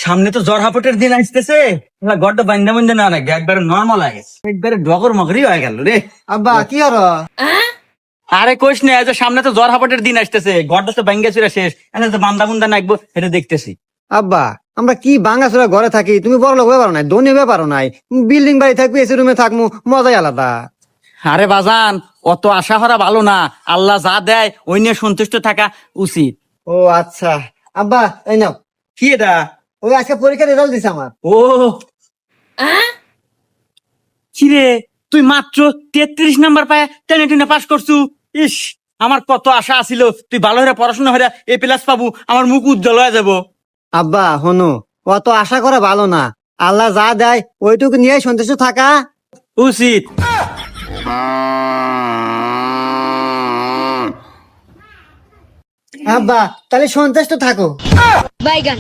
সামনে তো জ্বর হাপটের দিন আসতেছে, গড়টা বান্ধা বান্ধা না নাকি একবারে নর্মাল হয়ে গেছে, একবারে ডগর মগরি হয়ে গেল রে। আব্বা কি হলো? আরে কইস না, যে সামনে তো জ্বর হাপটের দিন আসতেছে, গড়টা তো বাঙ্গা চুরা শেষ, এখন তো বান্ধা বুন্দা নাকবো এটা দেখতেছি। আব্বা আমরা কি ভাঙাচোরা ঘরে থাকি, তুমি বড় লোক ব্যাপারও নাই, ধনী ব্যাপারও নাই, বিল্ডিং বাড়ি থাকবি, এসি রুমে থাকবো, মজাই আলাদা। আরে বাজান, অত আশা করা ভালো না, আল্লাহ যা দেয় ওই নিয়ে সন্তুষ্ট থাকা উচিত। ও আচ্ছা আব্বা এই নাও, কি এটা? ওই আজকে পরীক্ষার রেজাল্ট দিছে আমার। ও কিরে, তুই মাত্র 33 নাম্বার পায় টেনে টেনে পাস করছু। ইস, আমার কত আশা আছিল তুই ভালো হয়ে পড়াশোনা হয়ে এ প্লাস পাবো, আমার মুখ উজ্জ্বল হয়ে যাবো। আব্বা হনু, অত আশা করা ভালো না, আল্লাহ যা দেয় ওইটুকু নিয়ে সন্তুষ্ট থাকা উচিত। আব্বা তাহলে সন্তুষ্ট থাকো। বাইগান।